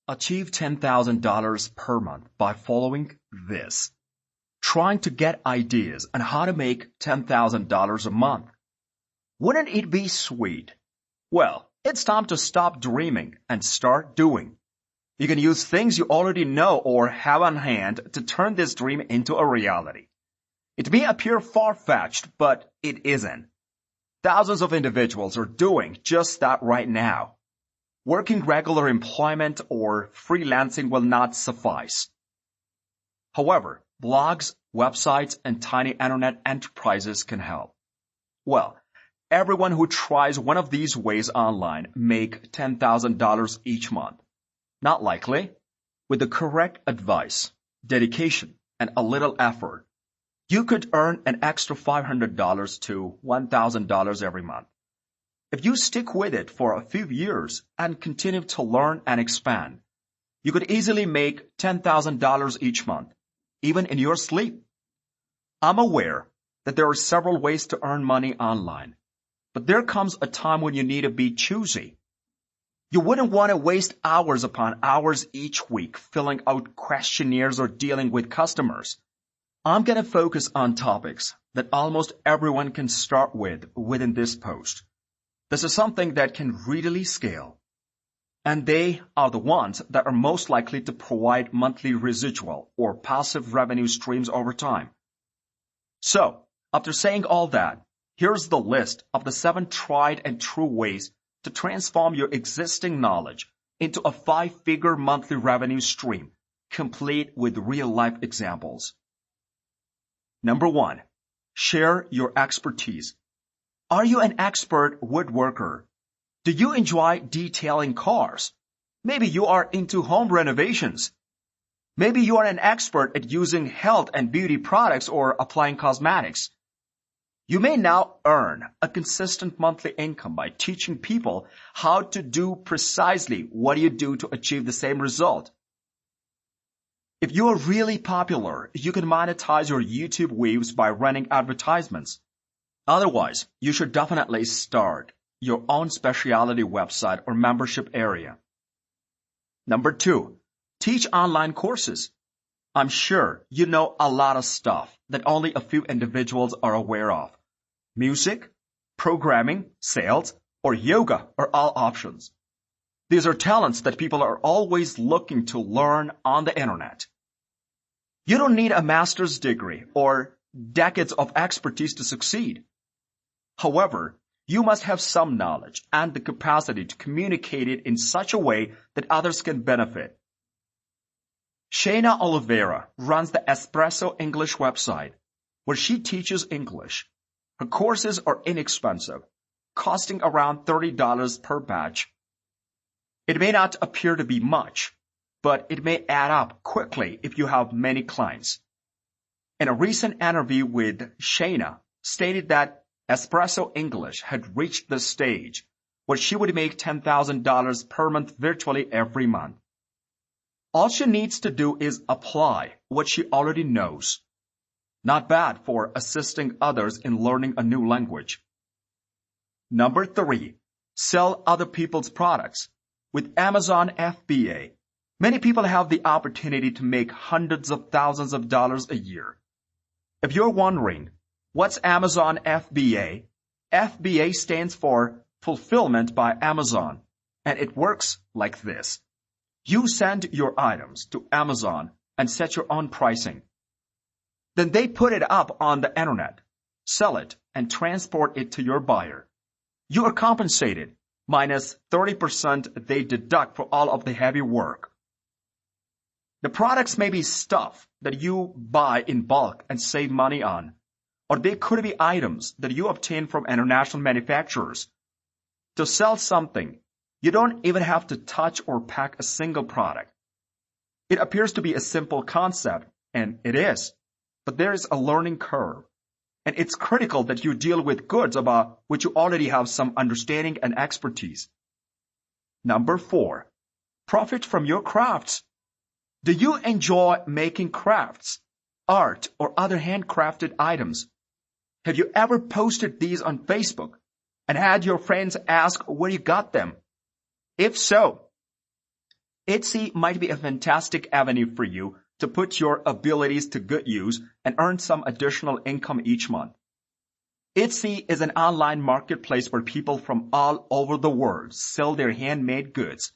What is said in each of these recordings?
Achieve $10,000 per month by following this. Trying to get ideas on how to make $10,000 a month. Wouldn't it be sweet? Well, it's time to stop dreaming and start doing. You can use things you already know or have on hand to turn this dream into a reality. It may appear far-fetched, but it isn't. Thousands of individuals are doing just that right now. Working regular employment or freelancing will not suffice. However, blogs, websites, and tiny internet enterprises can help. Well, everyone who tries one of these ways online make $10,000 each month. Not likely. With the correct advice, dedication, and a little effort, you could earn an extra $500 to $1,000 every month. If you stick with it for a few years and continue to learn and expand, you could easily make $10,000 each month, even in your sleep. I'm aware that there are several ways to earn money online, but there comes a time when you need to be choosy. You wouldn't want to waste hours upon hours each week filling out questionnaires or dealing with customers. I'm going to focus on topics that almost everyone can start with within this post. This is something that can readily scale. And they are the ones that are most likely to provide monthly residual or passive revenue streams over time. So, after saying all that, here's the list of the 7 tried and true ways to transform your existing knowledge into a 5-figure monthly revenue stream, complete with real-life examples. Number 1, share your expertise. Are you an expert woodworker? Do you enjoy detailing cars? Maybe you are into home renovations. Maybe you are an expert at using health and beauty products or applying cosmetics. You may now earn a consistent monthly income by teaching people how to do precisely what you do to achieve the same result. If you are really popular, you can monetize your YouTube views by running advertisements. Otherwise, you should definitely start your own specialty website or membership area. Number 2, teach online courses. I'm sure you know a lot of stuff that only a few individuals are aware of. Music, programming, sales, or yoga are all options. These are talents that people are always looking to learn on the internet. You don't need a master's degree or decades of expertise to succeed. However, you must have some knowledge and the capacity to communicate it in such a way that others can benefit. Shayna Oliveira runs the Espresso English website, where she teaches English. Her courses are inexpensive, costing around $30 per batch. It may not appear to be much, but it may add up quickly if you have many clients. In a recent interview with Shayna, stated that Espresso English had reached the stage where she would make $10,000 per month virtually every month. All she needs to do is apply what she already knows. Not bad for assisting others in learning a new language. Number 3, sell other people's products. With Amazon FBA, many people have the opportunity to make hundreds of thousands of dollars a year. If you're wondering, what's Amazon FBA? FBA stands for Fulfillment by Amazon, and it works like this. You send your items to Amazon and set your own pricing. Then they put it up on the internet, sell it, and transport it to your buyer. You are compensated, minus 30% they deduct for all of the heavy work. The products may be stuff that you buy in bulk and save money on, or they could be items that you obtain from international manufacturers. To sell something, you don't even have to touch or pack a single product. It appears to be a simple concept, and it is, but there is a learning curve, and it's critical that you deal with goods about which you already have some understanding and expertise. Number 4, profit from your crafts. Do you enjoy making crafts, art, or other handcrafted items? Have you ever posted these on Facebook and had your friends ask where you got them? If so, Etsy might be a fantastic avenue for you to put your abilities to good use and earn some additional income each month. Etsy is an online marketplace where people from all over the world sell their handmade goods.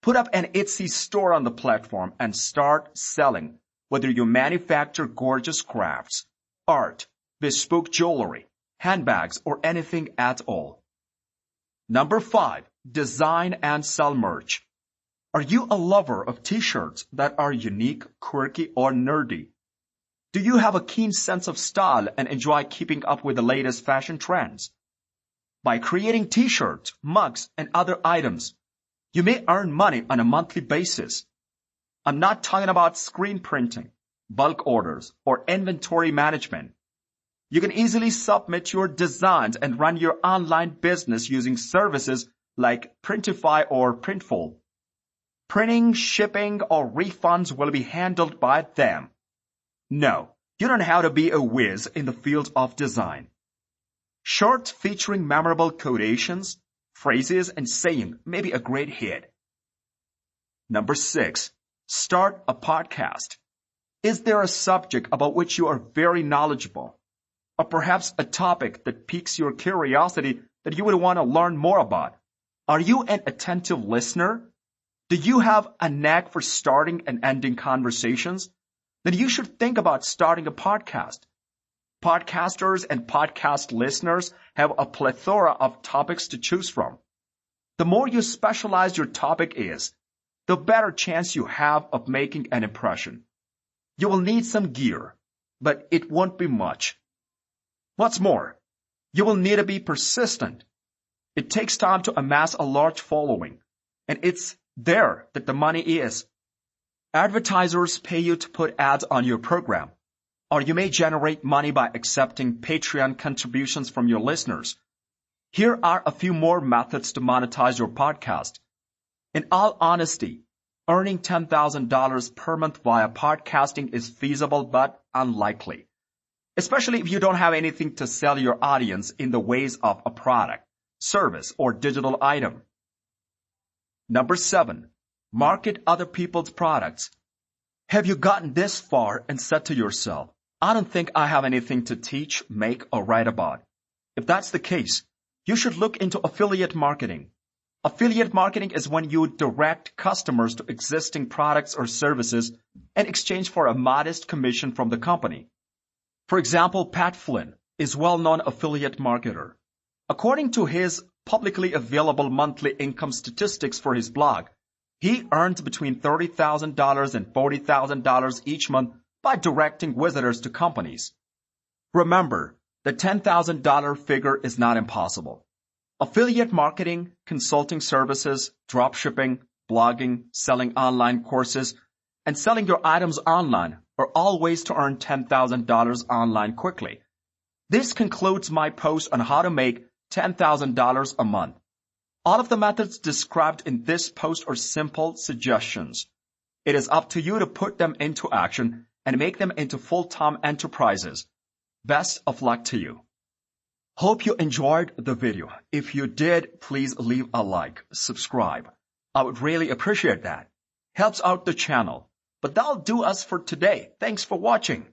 Put up an Etsy store on the platform and start selling, whether you manufacture gorgeous crafts, art, bespoke jewelry, handbags, or anything at all. Number 5, design and sell merch. Are you a lover of t-shirts that are unique, quirky, or nerdy? Do you have a keen sense of style and enjoy keeping up with the latest fashion trends? By creating t-shirts, mugs, and other items, you may earn money on a monthly basis. I'm not talking about screen printing, bulk orders, or inventory management. You can easily submit your designs and run your online business using services like Printify or Printful. Printing, shipping, or refunds will be handled by them. No, you don't have to be a whiz in the field of design. Shorts featuring memorable quotations, phrases, and saying may be a great hit. Number 6, start a podcast. Is there a subject about which you are very knowledgeable? Or perhaps a topic that piques your curiosity that you would want to learn more about? Are you an attentive listener? Do you have a knack for starting and ending conversations? Then you should think about starting a podcast. Podcasters and podcast listeners have a plethora of topics to choose from. The more you specialize your topic is, the better chance you have of making an impression. You will need some gear, but it won't be much. What's more, you will need to be persistent. It takes time to amass a large following, and it's there that the money is. Advertisers pay you to put ads on your program, or you may generate money by accepting Patreon contributions from your listeners. Here are a few more methods to monetize your podcast. In all honesty, earning $10,000 per month via podcasting is feasible but unlikely, especially if you don't have anything to sell your audience in the ways of a product, service, or digital item. Number 7, market other people's products. Have you gotten this far and said to yourself, I don't think I have anything to teach, make, or write about? If that's the case, you should look into affiliate marketing. Affiliate marketing is when you direct customers to existing products or services in exchange for a modest commission from the company. For example, Pat Flynn is a well-known affiliate marketer. According to his publicly available monthly income statistics for his blog, he earns between $30,000 and $40,000 each month by directing visitors to companies. Remember, the $10,000 figure is not impossible. Affiliate marketing, consulting services, dropshipping, blogging, selling online courses, and selling your items online are all ways to earn $10,000 online quickly. This concludes my post on how to make $10,000 a month. All of the methods described in this post are simple suggestions. It is up to you to put them into action and make them into full-time enterprises. Best of luck to you. Hope you enjoyed the video. If you did, please leave a like, subscribe. I would really appreciate that. Helps out the channel. But that'll do us for today. Thanks for watching.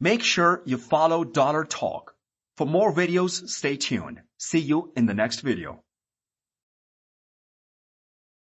Make sure you follow Dollar Talk. For more videos, stay tuned. See you in the next video.